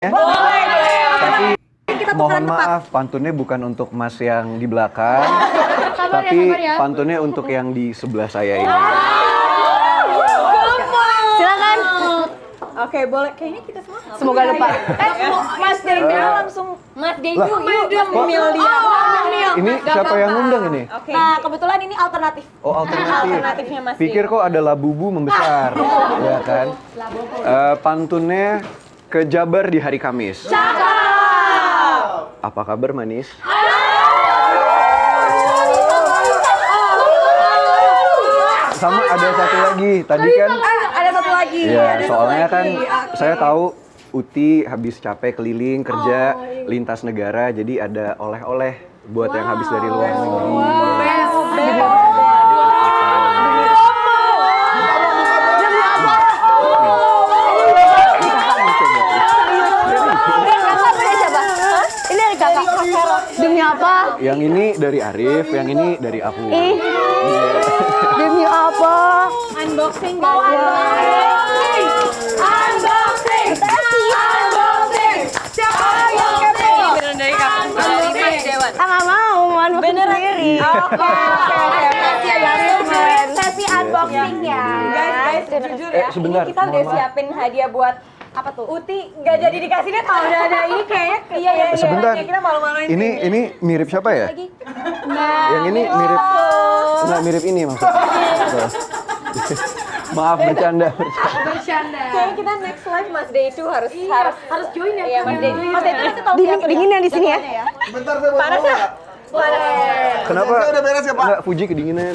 Boleh. Tapi Kita mohon tukeran tempat. maaf, pantunnya bukan untuk Mas yang di belakang, tapi pantunnya untuk yang di sebelah saya ini. Silakan. Oke, boleh. Kayaknya kita semua. Semoga lupa. Mas Dede langsung. Mas Dede Lah, yuk memilih dia. Ini siapa yang ngundang ini? Nah, kebetulan ini alternatif. Oh, alternatif. Alternatifnya Mas Pikir kok ada labubu membesar, ya kan? Pantunnya ke Jabar di hari Kamis. Apa kabar manis? Sama ada satu lagi, tadi kan Ada satu lagi. ya Ada satu soalnya lagi. kan saya tahu Uti habis capek keliling kerja lintas negara, jadi ada oleh-oleh buat yang habis dari luar negeri. Ini dari kakak. Demi apa? Yang ini dari Arif, yang ini dari aku. Demi apa? Unboxing guys. Unboxing. Siapa yang kepo? Beneran dari kakak. Mas Dewan. Nggak mau unboxing sendiri. Oke. Sesi unboxing ya. Guys, jujur ya. Sebentar, Ini kita udah mohon maaf. siapin hadiah buat apa tuh? Uti nggak jadi dikasih dia tahu udah ada ini kayaknya. Iya. Sebentar. Kita malu-maluin. Ini mirip siapa ya? Nah, Yang ini mirip nggak mirip ini maksudnya. Maaf bercanda. kayaknya kita next live Mas Day itu harus join ya. Iya, Mas Day. Mas Day itu nanti tahu Dingin yang di sini ya. Bentar saya mau Panas ya? Kenapa? Udah beres ya, Pak? Enggak, Fuji kedinginan.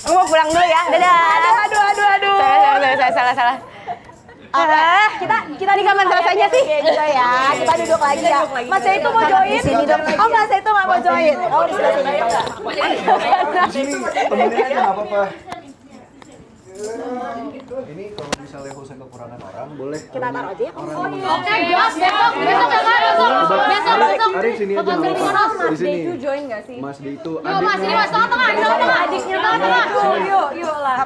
Aku mau pulang dulu ya. Dadah. Aduh. Salah. Kita di kamar selesainya sih. Juga ya. Kita duduk lagi ya. Mas Day itu mau join? Di sini dong. Oh, Mas Day itu nggak mau join. Oh, di sebelah sini. Sini temennya nggak apa-apa. Ini kalau misalnya Husen kekurangan orang, boleh. Kita taruh aja ya. Besok. Arif sini aja nggak apa-apa. Di sini. Itu join nggak sih? Mas D itu Mas, ini Mas, tengah. Adiknya yuk lah.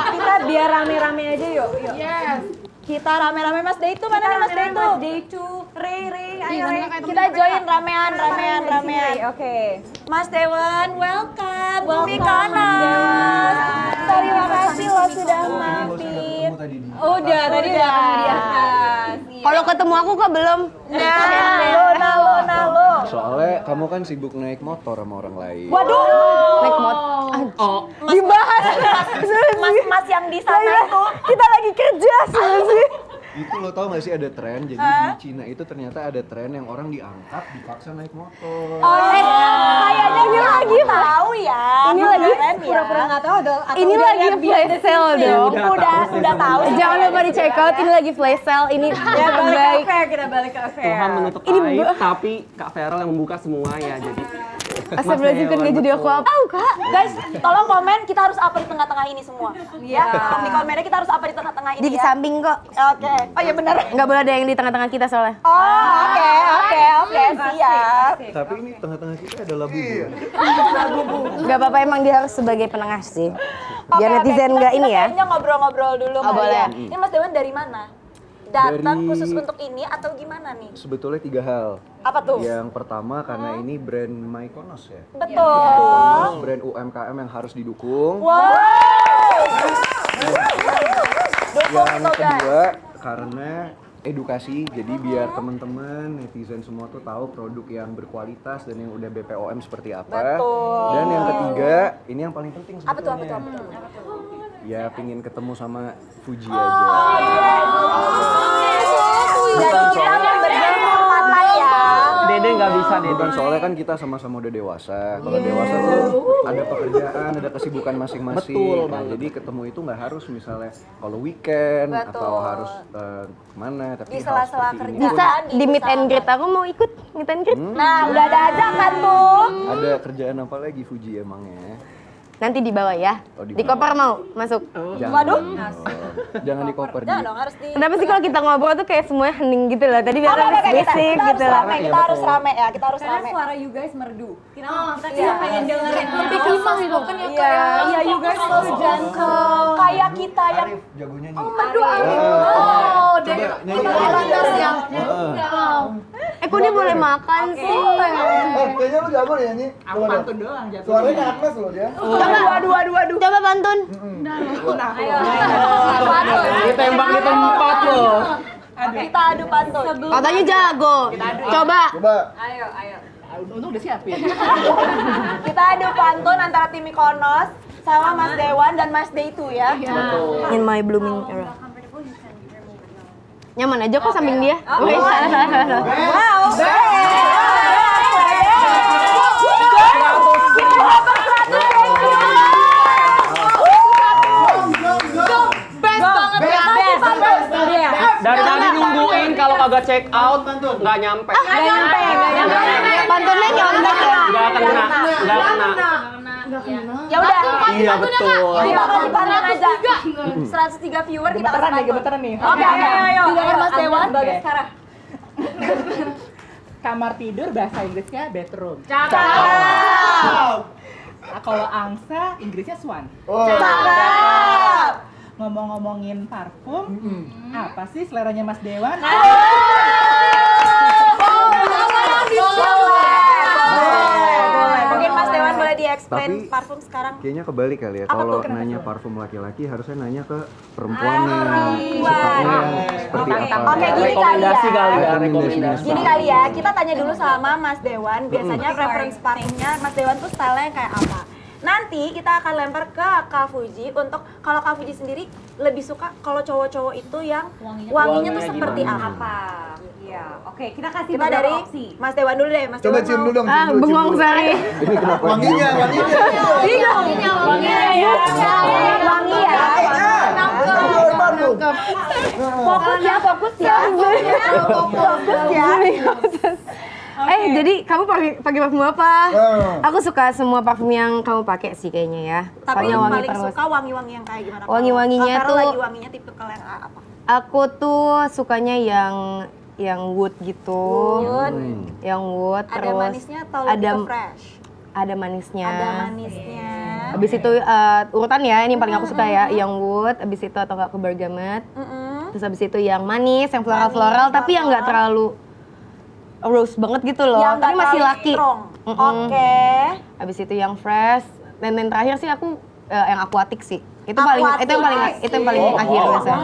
Kita biar rame-rame aja yuk. Yes. Kita rame-rame Mas Day itu mana nih Mas Day itu? Mas Day itu, Rey, ayo Rey. Kita join ramean. Oke. Mas Dewan, welcome. Bumi Kanas. Terima kasih lo sudah mampir. Udah, tadi udah ketemu di atas. Kalau ketemu aku kok belum. Nah, lo. Soalnya kamu kan sibuk naik motor sama orang lain. Waduh. Naik motor. Dibahas. Mas yang di sana itu. Kita lagi kerja sih. Itu lo tau gak sih ada tren, jadi di Cina itu ternyata ada tren yang orang diangkat dipaksa naik motor. Kayaknya ini lagi tahu ya. Ini lagi pura-pura nggak tahu Ini lagi flash sale dong. Udah tahu. Jangan lupa di check out. Ini lagi flash sale. Ini Ya balik terbaik. ke fair, kita balik ke fair. Tuhan menutup aib, tapi Kak Feral yang membuka semua ya. Jadi Astagfirullahaladzim kan gak jadi aku apa. Tahu Kak, guys, tolong komen kita harus apa di tengah-tengah ini semua. Iya. Di komennya kita harus apa di tengah-tengah ini Di ya. samping kok. Oke. Oh iya benar. Nggak boleh ada yang di tengah-tengah kita soalnya. Oh, oke, siap. Tapi ini tengah-tengah kita ada labu. Nggak apa-apa, emang dia harus sebagai penengah sih. Biar Oke, netizen kita- nggak ini ya. Kayaknya ngobrol-ngobrol dulu Oh, kali boleh. ya. Ini Mas Dewan dari mana? Datang Dari- khusus untuk ini atau gimana nih? Sebetulnya 3 hal. Apa tuh? Yang pertama karena ini brand Mykonos ya. Betul. Brand UMKM yang harus didukung. Wow. Dukung Yang tuh guys. kedua karena edukasi, jadi biar teman-teman netizen semua tuh tahu produk yang berkualitas dan yang udah BPOM seperti apa. Betul. Dan yang ketiga, ini yang paling penting Apa tuh? sebetulnya. Ya pingin ketemu sama Fuji Oh, aja. Jadi kita memberi kesempatan ya. Dede nggak bisa Dede. Bukan soalnya kan kita sama-sama udah dewasa. Kalau dewasa tuh ada pekerjaan, ada kesibukan masing-masing. Betul Nah, banget. jadi ketemu itu nggak harus misalnya kalau weekend Betul. atau harus kemana, tapi Di hal sela-sela seperti ini. kerja. Bisa di meet and greet. Aku mau ikut meet and greet. Nah, udah ada ajakan tuh. Ada kerjaan apa lagi Fuji emangnya? Nanti di bawah ya. Oh, di Di bawah. koper mau masuk. Jangan. Waduh. Jangan di koper Jangan di. dong, harus di. Kenapa sih kalau kita ngobrol tuh kayak semuanya hening gitu loh. Tadi biar Oke, basic kita gitu harus loh. rame, kita harus rame ya, kita harus rame. Suara you guys merdu. Kita Iya. pengen dengerin lebih klimaks gitu kan ya. Iya, you guys so gentle. Kayak kita yang Arif jagonya nih. merdu Arif. Oh, dari Kok dia boleh makan sih? Kayaknya lu jago deh ini. Aku pantun doang jago. Suaranya kayak Agnes loh dia. Coba pantun. Ditembak di tempat loh. Kita adu pantun. Katanya jago. Coba. Ayo. Kita adu pantun antara tim Mikonos sama Mas Dewan dan Mas Deitu ya. In my blooming era. Nyaman aja kok samping dia. Oke, salah. Wow. Dari tadi nungguin kalau kagak check out nggak nyampe. Pantunnya nyontek ya. Nggak kena. Ya udah. Iya betul. Kita kasih pandan aja. 103 viewer kita kasih pantun. Gemeteran nih. Oke, ayo. Giliran Mas Dewan. Bagus sekarang. Kamar tidur bahasa Inggrisnya bedroom. Kalau angsa Inggrisnya swan. Ngomong-ngomongin parfum, apa sih seleranya Mas Dewan? Boleh. Mungkin Mas Dewan boleh di-explain Tapi- parfum sekarang. Kayaknya kebalik kali ya. Apa Kalau tuh? nanya parfum laki-laki harusnya nanya ke perempuannya. perempuan. Sukanya seperti apa? Oke, gini kali Rekomendasi ya. kali ya, Rekomendasi. rekomendasi. Gini kali ya, kita tanya dulu sama Mas Dewan. Biasanya reference parfumnya Mas Dewan tuh stylenya kayak apa? Nanti kita akan lempar ke Kak Fuji untuk kalau Kak Fuji sendiri lebih suka kalau cowok-cowok itu yang wanginya tuh seperti apa? Iya, oke, kita kasih Kita beberapa dari opsi. Mas Dewan dulu deh, Mas Coba Dewan cium mau- dulu dong. Ah, bengong sekali. Ini kenapa? Wanginya. Wangi ya. Fokus ya, fokus ya. Jadi kamu pakai parfum apa? Aku suka semua parfum yang kamu pakai sih kayaknya ya. Tapi Soalnya wangi paling terus. suka wangi-wangi yang kayak gimana? Wangi-wanginya Kalau tuh- lagi wanginya tipe yang apa? Aku tuh sukanya yang wood gitu. Yang wood Ada terus manisnya atau lebih ada ke fresh? ada manisnya. Ada manisnya. Habis itu urutan ya, ini yang paling aku suka ya, yang wood, habis itu atau enggak ke bergamot. Terus habis itu yang manis, yang floral-floral tapi yang enggak terlalu rose banget gitu loh, Yang tapi nggak masih terlalu laki. strong. Oke. Habis itu yang fresh, dan yang terakhir sih aku yang aquatic sih. Itu yang paling akhir biasanya.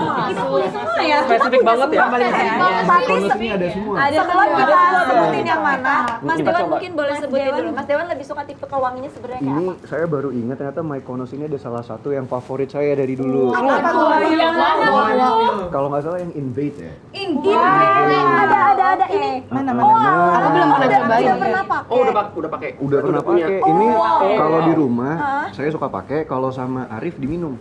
Spesifik banget ya. Tapi Ini ada semua. sebelum kita sebutin yang mana, Mas Kita Dewan coba. mungkin boleh sebutin dulu. Mas Dewan lebih suka tipe wanginya sebenarnya kayak Ini apa? saya baru ingat ternyata Mykonos ini ada salah satu yang favorit saya dari dulu. Kalau nggak salah yang Invade ya. Ada ini. Mana? Aku belum pernah cobain. Udah pernah pakai. Oh udah pakai. Udah pernah punya. pakai. Ini kalau di rumah saya suka pakai, kalau sama Arif diminum.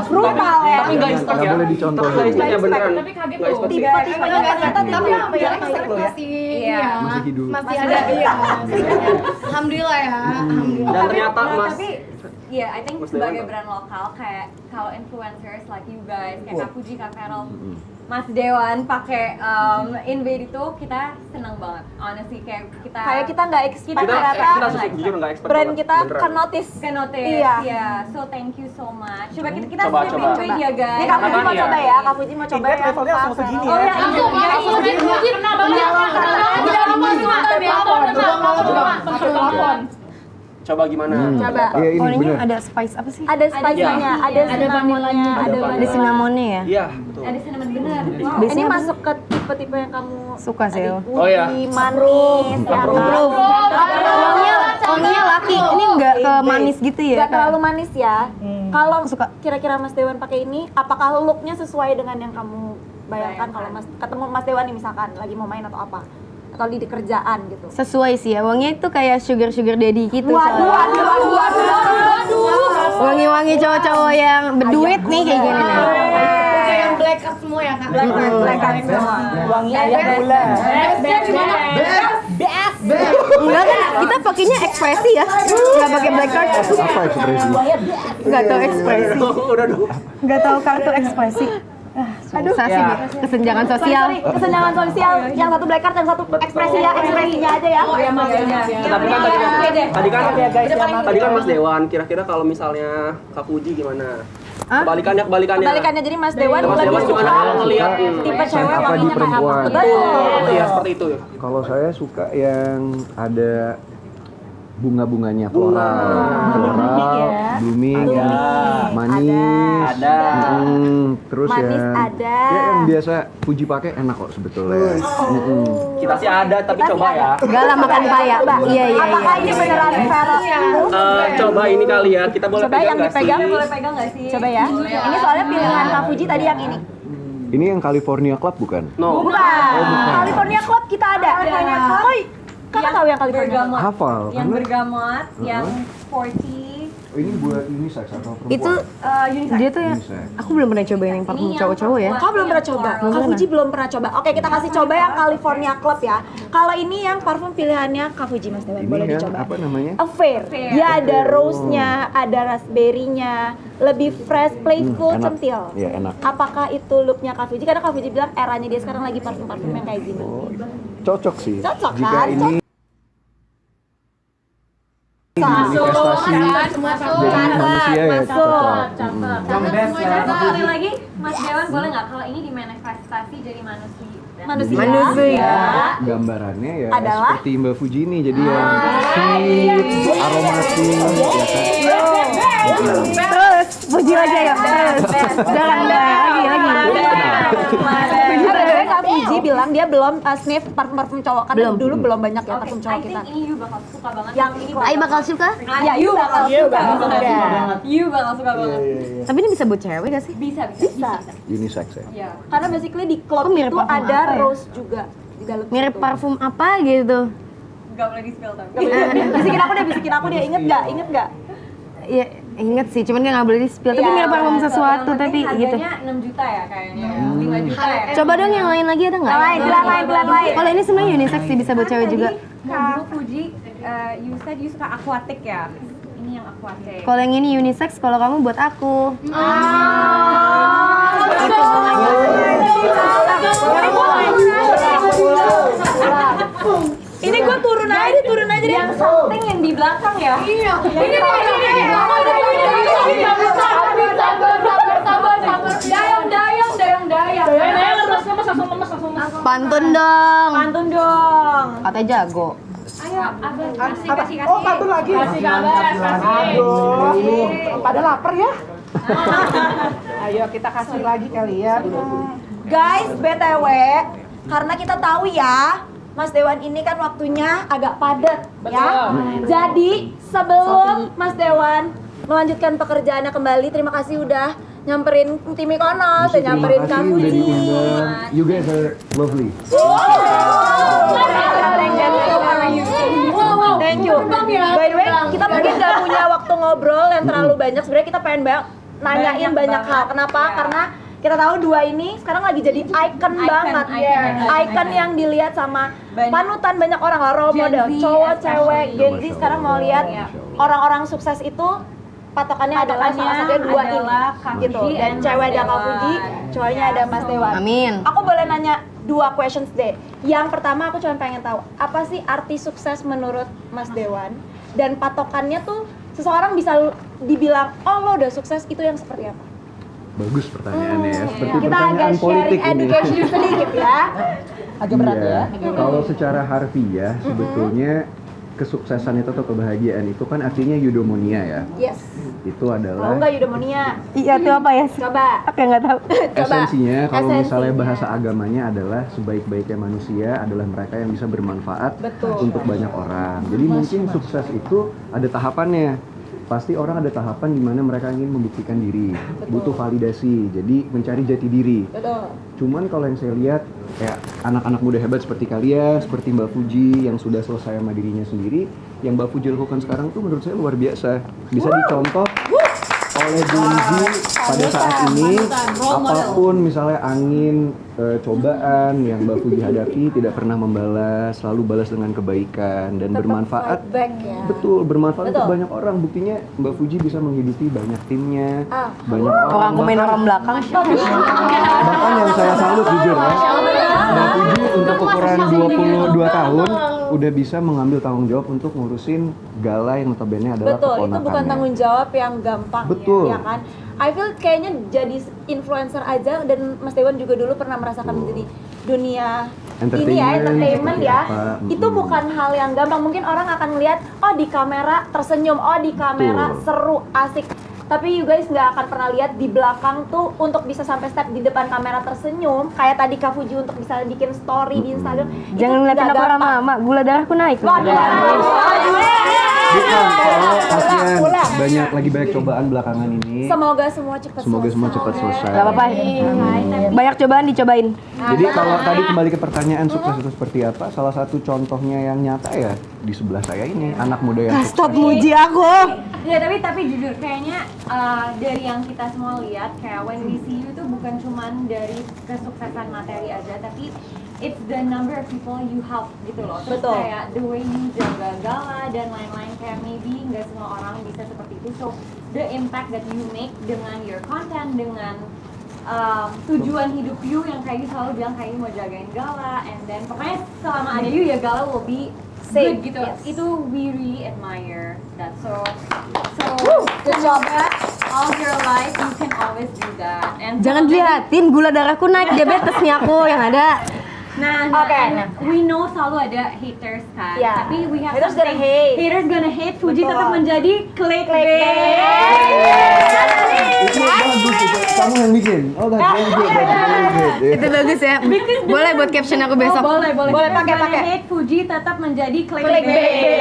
Brutal ya. Tapi nggak expert Nggak ya. boleh dicontoh. Nggak expertnya beneran. Tapi kaget Nggak tuh. expert sih. Tipe-tipenya ternyata Tapi apa ya? Iya. Masih hidup. Masih ada iya. Alhamdulillah ya. Dan ternyata Mas Tapi iya, I think Mas sebagai Dewan. brand lokal kayak kalau influencers like you guys, kayak Kak Fuji, Kak Carol, Mas Dewan pakai Invade itu kita seneng banget. Honestly kayak kita nggak expect kita ternyata jujur nggak expert. brand banget, kita beneran. kan notice. ke notice. Iya. Iya. So thank you so much. Coba kita Coba, sip coba. Invade ya guys. Ini Kak Fuji mau Apaan coba ya? ya, Kak Fuji mau coba Invade ya. levelnya langsung segini Oh ya. ya, Coba gimana? Coba. Iya ini Warnanya benar. ada spice apa sih? Ada spice-nya, ada cinnamonnya, ada Ada cinnamonnya ya? Iya, betul. Ada cinnamon bener. Wow. Ini Biasanya apa masuk ke tipe-tipe yang kamu Suka sih. Oh iya. manis, ya kan? Wanginya laki. Ini enggak ke manis gitu ya? Gak terlalu manis ya. Kalau suka. kira-kira Mas Dewan pakai ini, apakah looknya sesuai dengan yang kamu bayangkan kalau ketemu Mas Dewan nih misalkan lagi mau main atau apa? Atau di kerjaan gitu? Sesuai sih ya, wanginya itu kayak sugar daddy gitu. Waduh. Wangi-wangi cowok-cowok yang berduit nih kayak gini nih. Yang black up semua ya kak? Black up semua. Wangi ayam gula. Enggak kan, kita pakainya ekspresi ya. Enggak pakai black card. Apa ekspresi? Enggak tahu ekspresi. Udah dong. Enggak tahu kartu ekspresi. Susah sih, Bi. Kesenjangan sosial. Kesenjangan sosial. Yang satu black card, yang satu ekspresi ya, ekspresinya aja ya. Tapi kan tadi kan Mas Dewan, kira-kira kalau misalnya Kak Fuji gimana? Kebalikannya. Kebalikannya, jadi Mas Dewan Mas Dewan lebih gimana suka kalau ngeliat tipe Scent cewek apa di wanginya kayak apa? perempuan? Betul. Iya, seperti itu. Kalau saya suka yang ada bunga-bunganya floral, blooming, manis, Ada. terus Manis yang ada. ya yang biasa Fuji pakai enak kok sebetulnya. Kita sih ada, tapi coba ya. Enggak lah makan paya, Mbak. Iya. Apakah ini beneran Feral? Coba ini kali ya, kita boleh Coba pegang yang nggak sih? dipegang. Boleh pegang nggak sih? Coba ya. Ini soalnya pilihan Kak Fuji tadi yang ini. Ini yang California Club bukan? No. Bukan. California Club kita ada. California Club. Koi, kakak tahu yang California Club? Bergamot. Hafal, Yang karena- bergamot, yang sporty. Oh, ini buat unisex atau perempuan? Itu Unisex. dia tuh ya. Unisex. Aku belum pernah cobain yang parfum Ini yang cowok-cowok ya. Kau belum pernah coba? Kak Fuji belum pernah coba. Oke, kita kasih coba yang California Club ya. Kalau ini yang parfum pilihannya Kak Fuji, Mas Dewan, Ini boleh yang dicoba. apa namanya? Affair. Ya ada rose-nya, ada raspberry-nya, lebih fresh, playful, enak. centil. Iya, enak. Apakah itu look-nya Kak Fuji? Karena Kak Fuji bilang eranya dia sekarang lagi parfum-parfum yang kayak gini. Cocok sih. Cocok Jika kan? ini investasi jadi manusia ya cocok. Sekali lagi, Mas Dewan boleh nggak kalau ini dimanifestasi jadi manusia? Manusia. Gambarannya ya Adalah? seperti Mbak Fuji ini, jadi yang sweet, aromatik, ya kan? Terus puji lagi ya. Terus. Jangan lagi. Sebenarnya Kak Fuji bilang dia belum sniff parfum-parfum cowok. Karena Belum. dulu belum banyak ya Oke, parfum I cowok think kita. ini you bakal suka banget. Yang ini Ai bakal suka? Ya, you bakal suka. You bakal suka banget. Tapi ini bisa buat cewek gak sih? Bisa. Unisex ya. Iya. Karena basically di club Kok mirip itu parfum ada apa ya? rose juga di dalam Mirip situ. parfum apa gitu. Gak boleh di spill tapi. Bisikin aku dia, inget nggak? Iya, inget sih, cuman dia nggak boleh di-spill. Tapi Iya, mirip parfum sesuatu, Yang tapi penting gitu. Harganya 6 juta ya kayaknya. 5 juta ya. Coba dong yang lain lagi ada nggak? Pilihan lain. Kalau ini sebenarnya unisex sih, bisa buat cewek juga. Kak Fuji, you said you suka aquatic ya? Ini yang aquatic. Kalau yang ini unisex, kalau kamu buat aku. Ini gue turun aja deh. Yang something yang di belakang ya? Iya. Ini Pantun dong. Pantun dong. Katanya jago. Ayo, kasih. Oh, satu lagi. Kasih Aduh, pada lapar ya? Ayo kita kasih lagi kali ya. Guys, BTW, karena kita tahu ya, Mas Dewan ini kan waktunya agak padat ya. Jadi sebelum Mas Dewan melanjutkan pekerjaannya kembali, terima kasih udah nyamperin tim Ikonos, udah nyamperin Kak Terima kasih udah Fuji. diundang. You guys are lovely. Thank you. By the way, kita mungkin gak punya waktu ngobrol yang terlalu banyak. Sebenarnya kita pengen nanyain banyak hal. Kenapa? Karena kita tahu dua ini sekarang lagi jadi icon banget. Icon yang dilihat sama panutan banyak orang, role model, cowok, cewek, Gen Z sekarang mau lihat orang-orang sukses itu patokannya adalah salah satunya dua ini gitu. Dan cewek ada Kak Fuji, cowoknya ada Mas Dewan. Amin. Aku boleh nanya dua questions deh. Yang pertama aku cuma pengen tahu, apa sih arti sukses menurut Mas Dewan? Dan patokannya tuh seseorang bisa dibilang, oh lo udah sukses, itu yang seperti apa? Bagus pertanyaannya ya. Seperti Kita agak pertanyaan politik sharing ini. education sedikit ya. Agak berat ya. Kalau secara harfiah sebetulnya kesuksesan itu atau kebahagiaan itu kan artinya eudaimonia ya. Yes. Itu Mau adalah nggak eudaimonia? Iya tuh apa ya? Coba. Aku yang nggak tahu. esensinya kalau misalnya Esensinya. bahasa agamanya adalah sebaik-baiknya manusia adalah mereka yang bisa bermanfaat untuk banyak orang. Jadi mungkin sukses itu ada tahapannya. Pasti orang ada tahapan di mana mereka ingin membuktikan diri, butuh validasi, jadi mencari jati diri. Betul. Cuman kalau yang saya lihat kayak anak-anak muda hebat seperti kalian, seperti Mbak Fuji yang sudah selesai sama dirinya sendiri, yang Mbak Fuji lakukan sekarang tuh menurut saya luar biasa. Bisa dicontoh oleh Gen Z pada saat ini, apapun misalnya angin, cobaan yang Mbak Fuji hadapi tidak pernah membalas, selalu balas dengan kebaikan dan bermanfaat. Fight back ya. Betul, bermanfaat Betul. untuk banyak orang. Buktinya Mbak Fuji bisa menghidupi banyak timnya, Ah. banyak orang. Orang komen orang belakang. Bahkan yang saya salut jujur ya, Mbak Puji untuk ukuran 22 tahun udah bisa mengambil tanggung jawab untuk ngurusin Gala yang notabene adalah Betul, itu keponakannya. bukan tanggung jawab yang gampang Betul. ya kan. I feel kayaknya jadi influencer aja, dan Mas Dewan juga dulu pernah merasakan menjadi dunia ini ya, entertainment seperti ya. apa. Itu bukan hal yang gampang. Mungkin orang akan melihat, oh di kamera tersenyum, oh di kamera Betul. seru, asik. Tapi you guys nggak akan pernah lihat di belakang tuh untuk bisa sampai step di depan kamera tersenyum. Kayak tadi Kak Fuji untuk bisa bikin story di Instagram. Jangan itu ngeliatin nggak aku gampang. lama-lama, gula darahku naik. Bukan, soalnya kasihan lagi banyak cobaan belakangan ini. Semoga semua cepat Semoga semua cepat selesai. Gak apa-apa. Banyak cobaan dicobain. Jadi kalau tadi kembali ke pertanyaan sukses itu seperti apa? Salah satu contohnya yang nyata ya di sebelah saya ini, anak muda yang sukses. Stop muji aku. Ya tapi jujur kayaknya dari yang kita semua lihat kayak when we see you itu bukan cuman dari kesuksesan materi aja, tapi it's the number of people you help gitu loh. Terus Betul. kayak the way you jaga Gala dan lain-lain, kayak maybe nggak semua orang bisa seperti itu. So the impact that you make dengan your content, dengan tujuan hidup you yang kayak you selalu bilang kayak you mau jagain Gala, and then pokoknya selama ada you ya Gala will be Safe, good gitu. yes. Itu we really admire that. So Good job. all of your life you can always do that. And Jangan diliatin, gula darahku naik, diabetes nih aku yang ada. Nah, Oke. we know selalu ada haters kan. Yeah. Tapi we have Haters something. gonna hate. Haters gonna hate. Fuji Betul. tetap menjadi clickbait. Itu bagus itu. Kamu yang bikin. Oh, that's very good. That's very good. Itu bagus ya. Boleh buat caption aku besok. Boleh. Boleh, pakai. Hate Fuji tetap menjadi clickbait. Clickbait.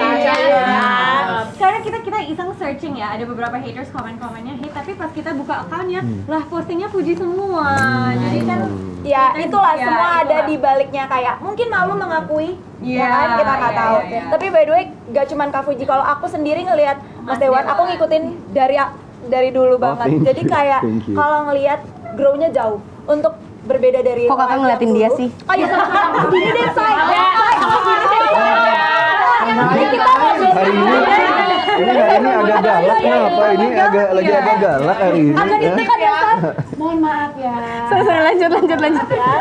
Karena kita iseng searching ya, ada beberapa haters komen-komennya hate, tapi pas kita buka akunnya, lah postingnya Fuji semua. Jadi kan Ya, itulah Ya, semua ada itulah. di baliknya, kayak mungkin malu mengakui, Iya, ya kan, kita nggak iya, tahu. iya. Tapi by the way, gak cuman Kak Fuji, kalau aku sendiri ngelihat Mas Dewan, aku ngikutin dari dulu banget. thank Jadi you, kayak thank you. kalau ngelihat grow-nya jauh untuk berbeda dari Kok kakak orang yang ngeliatin dia dulu. sih? Oh iya, sama-sama. Gini deh, Say. Gini deh, Say. Ini kita ngobrol Hari ini agak galak kenapa? Ini agak galak hari ini. agak ya. ditekan ya, Say. Mohon maaf ya. Sorry, lanjut. Ya.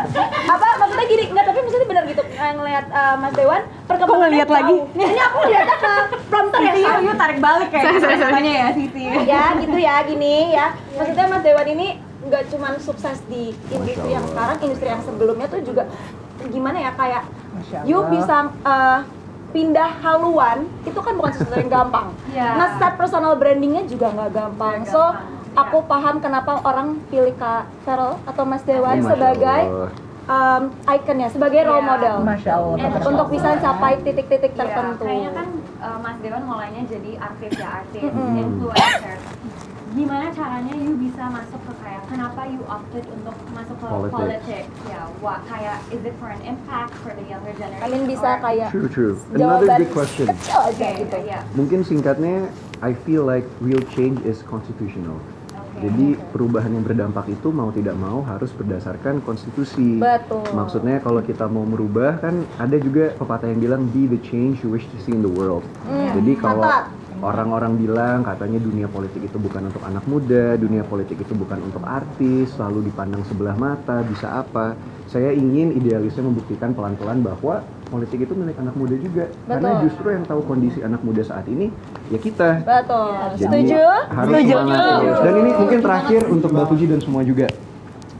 Apa maksudnya gini? Enggak, tapi maksudnya benar gitu. Ngelihat Mas Dewan perkembangannya ngeliat lagi? jauh. Ini aku lihatnya ke prompter ya. Say. you tarik balik kayak katanya ya Siti. Ya gitu ya, gini ya. Maksudnya Mas Dewan ini nggak cuman sukses di industri yang sekarang, industri yang sebelumnya tuh juga gimana ya, kayak you bisa pindah haluan, itu kan bukan sesuatu yang gampang. Iya. Nge-set personal brandingnya juga nggak gampang. So aku paham kenapa orang pilih Kak Feral atau Mas Dewan Masya sebagai Allah. ikonnya, sebagai role model. Masya Allah. Untuk bisa capai titik-titik Iya, tertentu. kayaknya kan Mas Dewan mulainya jadi artis ya, influencer. Gimana caranya you bisa masuk ke kayak, kenapa you opted untuk masuk ke Politics. politics? Ya, kayak is it for an impact for the younger generation? Kalian bisa or- kayak True. jawaban Another big question. kecil aja Oke, gitu. ya. Mungkin singkatnya, I feel like real change is constitutional. Jadi perubahan yang berdampak itu mau tidak mau harus berdasarkan konstitusi. Betul. Maksudnya kalau kita mau merubah kan ada juga pepatah yang bilang be the change you wish to see in the world. Jadi kalau mantap. orang-orang bilang katanya dunia politik itu bukan untuk anak muda, dunia politik itu bukan untuk artis, selalu dipandang sebelah mata, bisa apa. Saya ingin idealisnya membuktikan pelan-pelan bahwa politik itu milik anak muda juga. Karena justru yang tahu kondisi anak muda saat ini ya kita. Betul. Jadi Setuju? harus semangat terus. Dan ini mungkin terakhir untuk Mbak Fuji dan semua juga.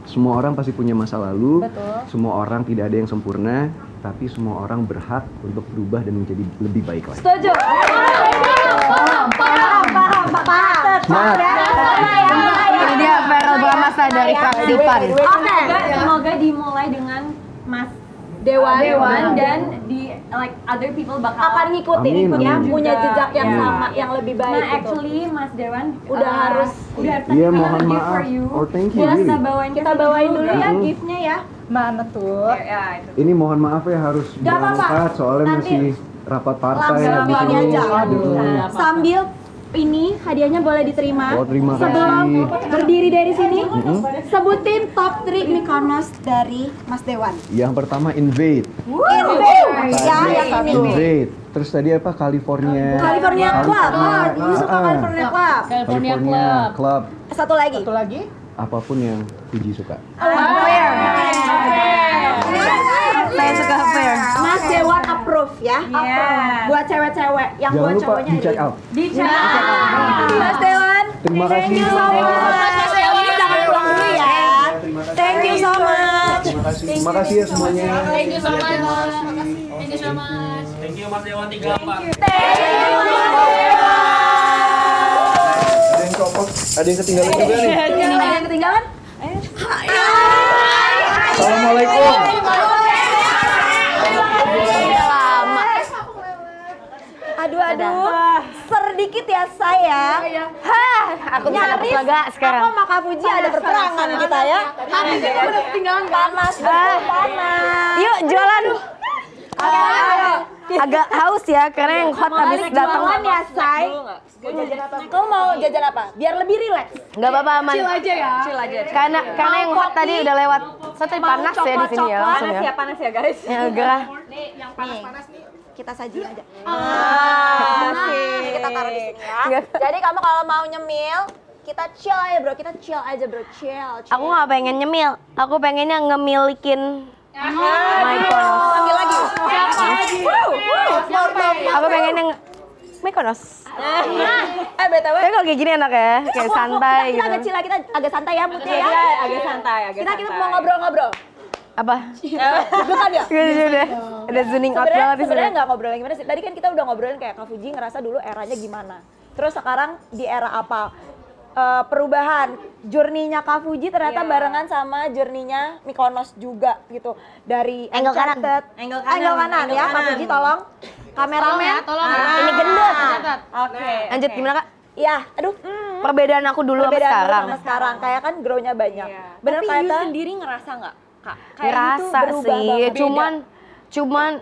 Semua orang pasti punya masa lalu. Betul. Semua orang tidak ada yang sempurna, tapi semua orang berhak untuk berubah dan menjadi lebih baik lagi. Setuju. Paham. Semangat. Ini dia Feral Bramasta dari fraksi PAN. Semoga dimulai dengan Mas Dewan dan di like other people bakal akan ngikutin Amin, ya, amin. punya jejak yang Iya. sama, yang lebih baik Nah, gitu. actually Mas Dewan Udah harus. Iya, mohon maaf. Oh, thank you. Ya, really. kita bawain dulu ya giftnya ya. Mana tuh? Ya, itu. Ini mohon maaf ya harus Gak apa-apa. berangkat soalnya Nanti masih rapat partai langsung habis ini ini. aja. Sambil ini hadiahnya boleh diterima. Oh, terima Sebelum kasih. berdiri dari sini, sebutin top 3 Mykonos dari Mas Dewan. Yang pertama Invade. Invade ya, yang ini. Invade. Terus tadi apa? California. California Club. Ah, Yusuf Ah, ah. California Club. California Club. Satu lagi. Satu lagi? Apapun yang Puji suka. Aware. ya. Buat cewek-cewek yang Jangan buat lupa cowoknya di check ada. out. Mas Dewan. Terima kasih. Mas Dewan jangan pulang dulu ya. Thank you so much. Terima kasih ya semuanya. Thank you Mas Dewan 38. Ada yang copot, ada yang ketinggalan juga nih. Ada yang ketinggalan? Assalamualaikum. Aduh. Sedikit ya saya. Aku sangat Nyaris lega sekarang. aku sama Kak Fuji ada perperangan kita ya. Ketinggalan panas, panas. Yuk jualan. Agak haus ya karena yang hot habis datang. Jualan ya, Say. Kamu mau jajan apa? Biar lebih rileks. Nggak apa-apa aman. Chill aja. Karena yang hot tadi udah lewat. Soalnya panas ya di sini ya langsung ya. Panas ya guys. Ya gerah. Kita sajiin aja. Kita taruh di sini ya. Jadi kamu kalau mau nyemil, kita chill aja bro, chill. Aku nggak pengen nyemil. Aku pengennya ngemilikin Mykonos. Ambil lagi. Aku pengennya Mykonos. BTW. Tapi kalau kayak gini enak ya, kayak santai Kita gitu. agak chill, kita agak santai ya Putri ya. Agak santai. Kita mau ngobrol-ngobrol. Apa? Bukan ya? Udah. Ada zooming out banget di sini. Sebenarnya nggak ngobrolin gimana sih. Tadi kan kita udah ngobrolin kayak Kak Fuji ngerasa dulu eranya gimana. Terus sekarang di era apa? Perubahan journey-nya Kak Fuji ternyata barengan sama journey-nya Mykonos juga gitu. Dari Angle kanan. Enchanted. Angle kanan ya Kak Fuji tolong. Kameramen. Ini gendut. Oke. Lanjut gimana Kak? Iya, aduh. Perbedaan aku dulu sama Perbedaan sekarang. sama sekarang. Kayak kan grow-nya banyak. Bener Tapi kata. you sendiri ngerasa nggak, Kak? Ngerasa berubah sih, banget. cuman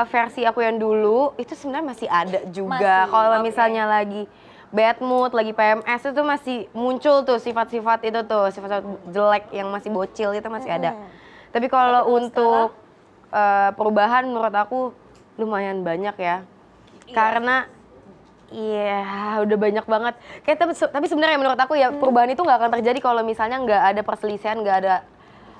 versi aku yang dulu itu sebenarnya masih ada juga. Masih, Kalau misalnya lagi bad mood, lagi PMS itu masih muncul tuh sifat-sifat itu tuh, sifat-sifat jelek yang masih bocil itu masih ada. Tapi kalau untuk perubahan menurut aku lumayan banyak ya. Karena udah banyak banget. Tapi sebenarnya menurut aku ya perubahan itu nggak akan terjadi kalau misalnya nggak ada perselisihan, nggak ada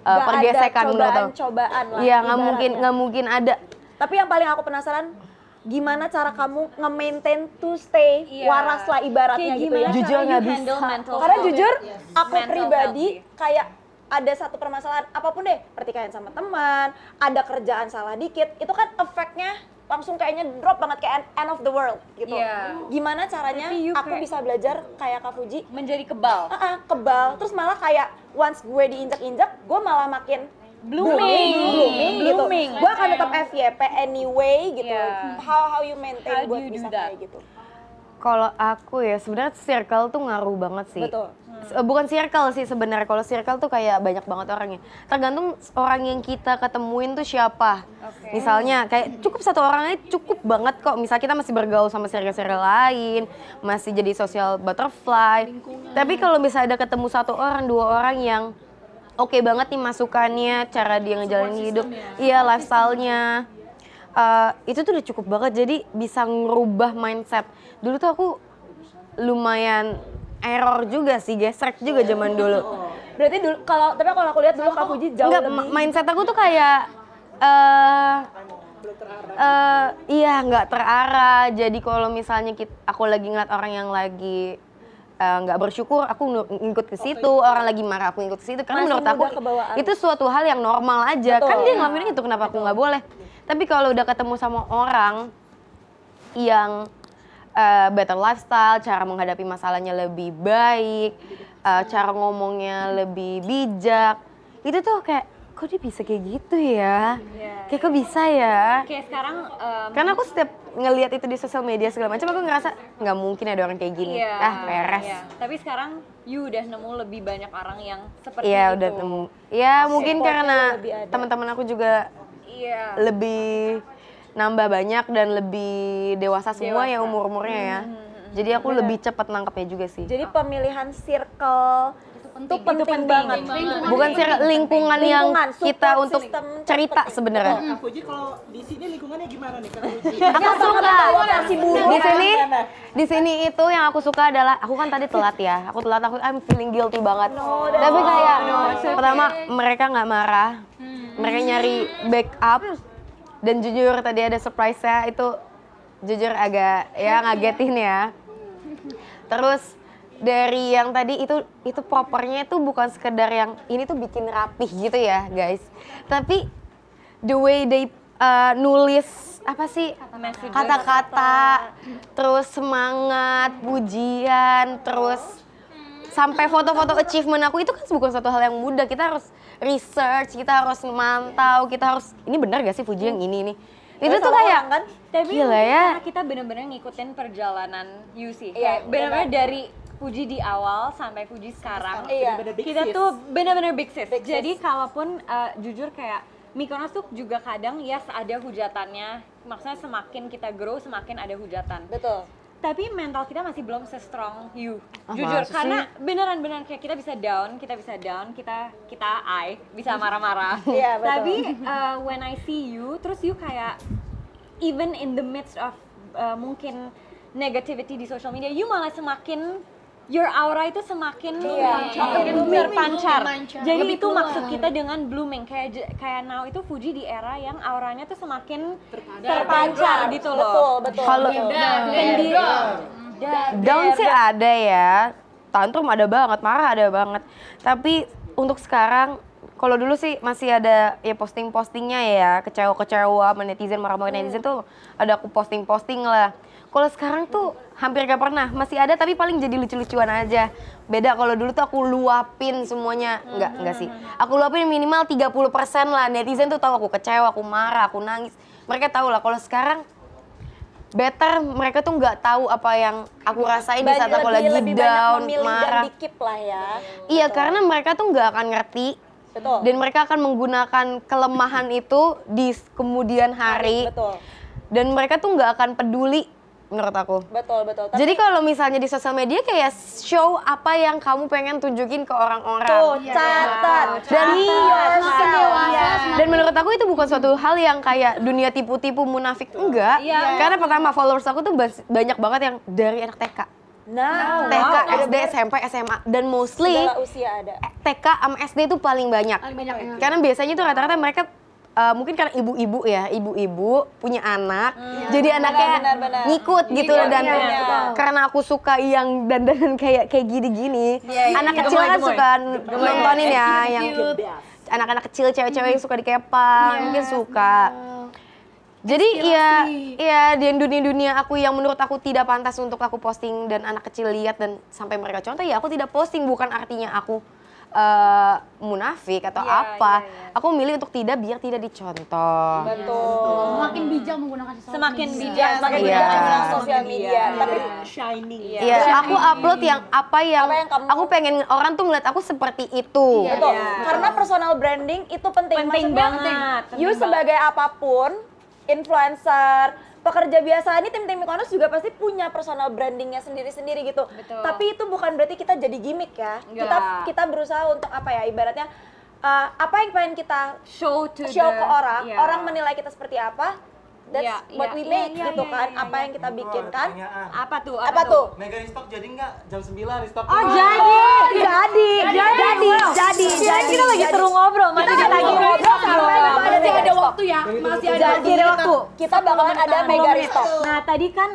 pergesekan menurut aku. Cobaan lah. Iya, ibaratnya. nggak mungkin ada. Tapi yang paling aku penasaran, gimana cara kamu nge-maintain to stay waras lah ibaratnya gitu ya. Jujur nggak bisa. Karena jujur, aku pribadi kayak ada satu permasalahan, apapun deh, pertikaian sama teman, ada kerjaan salah dikit, itu kan efeknya langsung kayaknya drop banget kayak end of the world gitu. Gimana caranya aku bisa belajar kayak Kak Fuji Menjadi kebal. kebal, terus malah kayak once gue diinjak-injak, gue malah makin blooming gitu. Gue akan tetap FYP anyway gitu. How you maintain buat bisa kayak gitu. Kalau aku ya sebenarnya circle tuh ngaruh banget sih. Betul. Bukan circle sih sebenarnya. Kalau circle tuh kayak banyak banget orangnya. Tergantung orang yang kita ketemuin tuh siapa. Misalnya kayak cukup satu orang aja cukup banget kok. Misal kita masih bergaul sama circle-circle lain, masih jadi social butterfly. Tapi kalau misalnya ada ketemu satu orang, dua orang yang oke banget nih masukannya, cara dia ngejalanin hidup, iya lifestyle-nya. Itu tuh udah cukup banget, jadi bisa ngerubah mindset. Dulu tuh aku lumayan error juga sih, gesrek juga zaman dulu. Berarti dulu kalau aku lihat dulu Kak Fuji jauh Enggak, lebih mindset aku tuh kayak nggak terarah. Jadi kalau misalnya aku lagi ngeliat orang yang lagi nggak bersyukur, aku ngikut ke situ. Orang lagi marah, aku ngikut ke situ. Karena menurut aku itu suatu hal yang normal aja. Betul. Kan dia ngelakuin itu, kenapa aku nggak boleh? Tapi kalau udah ketemu sama orang yang better lifestyle, cara menghadapi masalahnya lebih baik, cara ngomongnya lebih bijak, itu tuh kayak kok dia bisa kayak gitu ya? Kayak kok bisa ya? Kayak sekarang Karena aku setiap ngelihat itu di sosial media segala macam, aku ngerasa nggak mungkin ada orang kayak gini. Peres. Tapi sekarang you udah nemu lebih banyak orang yang seperti Iya, itu. udah nemu. Ya mungkin karena lebih ada. teman-teman aku juga lebih nambah banyak dan lebih dewasa semua ya umur-umurnya ya. Jadi aku lebih cepat nangkepnya juga sih. Jadi pemilihan circle itu penting banget. Bukan lingkungan yang kita support untuk system cerita penting. sebenarnya. Kak Fuji kalau di sini lingkungannya gimana nih Kak Fuji? Aku suka di sini itu yang aku suka adalah aku kan tadi telat ya. Aku I'm feeling guilty banget. Tapi kayak pertama mereka nggak marah. Mereka nyari backup. Dan jujur tadi ada surprise-nya itu jujur agak ya ngagetin ya. Terus dari yang tadi itu propernya itu bukan sekedar yang ini tuh bikin rapih gitu ya guys. Tapi the way they nulis apa sih kata-kata, terus semangat, pujian, terus sampai foto-foto achievement aku itu kan bukan satu hal yang mudah. Kita harus research, kita harus memantau, kita harus ini benar gak sih Fuji yang ini nih. Itu tuh kayak kan? Tapi gila ya. karena kita benar-benar ngikutin perjalanan Yusi. Iya, Kayak benar-benar dari Fuji di awal sampai Fuji sekarang. Iya. Kita tuh benar-benar big sis. Jadi kalaupun jujur kayak Mykonos tuh juga kadang yes ada hujatannya. Maksudnya semakin kita grow semakin ada hujatan. Betul. Tapi mental kita masih belum se-strong you. Ah, Jujur, masa karena beneran kayak kita bisa down, kita bisa marah-marah. Iya, betul. Tapi when I see you, terus you kayak even in the midst of mungkin negativity di social media, you malah semakin your aura itu semakin terpancar. Jadi itu maksud kita dengan blooming. Kayak now itu Fuji di era yang auranya tuh semakin terpancar gitu loh. Betul. Kalau down sih ada ya, tantrum ada banget, marah ada banget. Tapi untuk sekarang, kalau dulu sih masih ada ya posting-postingnya ya, kecewa-kecewa sama netizen, marah-marah netizen tuh ada aku posting-posting lah. Kalau sekarang tuh hampir gak pernah, masih ada tapi paling jadi lucu-lucuan aja. Beda kalau dulu tuh aku luapin semuanya, enggak sih. Aku luapin minimal 30% lah, netizen tuh tahu aku kecewa, aku marah, aku nangis. Mereka tahu lah, kalau sekarang better mereka tuh nggak tahu apa yang aku rasain di saat aku lagi down, marah. Dan dikip lah ya. Iya, karena mereka tuh nggak akan ngerti. Betul. Dan mereka akan menggunakan kelemahan itu di kemudian hari. Betul. Dan mereka tuh nggak akan peduli menurut aku. Betul. Jadi kalau misalnya di sosial media kayak show apa yang kamu pengen tunjukin ke orang-orang. Tuh, catat. Dan menurut aku itu bukan suatu hal yang kayak dunia tipu-tipu munafik, enggak. Karena pertama followers aku tuh banyak banget yang dari anak TK. Nah, TK, SD, SMP, SMA, dan mostly segala usia ada. TK sama SD itu paling banyak. Karena biasanya tuh rata-rata mereka mungkin karena ibu-ibu ya, ibu-ibu punya anak, jadi anaknya benar. ngikut gitu loh. Dan karena aku suka yang dandanan kayak gini-gini, anak kecil kan suka nontonin ya, yang anak-anak kecil, cewek-cewek yang suka dikepang, mungkin suka. Jadi ya di dunia aku yang menurut aku tidak pantas untuk aku posting dan anak kecil lihat dan sampai mereka contoh, ya aku tidak posting, bukan artinya aku munafik atau apa. Aku milih untuk biar tidak dicontoh. Betul. Semakin bijak menggunakan Semakin bijak menggunakan sosial media. Tapi shining. Iya, aku upload yang apa yang aku pengen orang tuh ngeliat aku seperti itu. betul. Karena personal branding itu penting. Penting Maksudnya, banget. You sebagai apapun, influencer, pekerja biasa, ini tim Mykonos juga pasti punya personal brandingnya sendiri-sendiri gitu. Betul. Tapi itu bukan berarti kita jadi gimmick ya. Kita berusaha untuk apa ya, ibaratnya apa yang pengen kita Show ke orang, orang menilai kita seperti apa. That's what we make gitu kan, apa yang kita bikin kan. Apa tuh? Mega restock jadi nggak jam 9 restock? Oh, jadi. Kita lagi seru ngobrol, masih ada waktu ya, masih ada waktu. Kita bakalan ada mega restock. Nah, tadi kan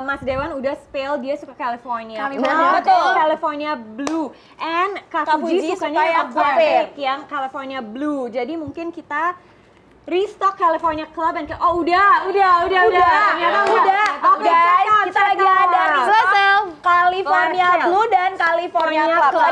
Mas Dewan udah spill dia suka California. Betul. California Blue. And Kak Fuji sukanya yang aquatic, yang California Blue. Jadi mungkin kita restock California Club and udah. Ternyata udah. Oke, guys, kita lagi ada Selesai. California Blue dan California Club.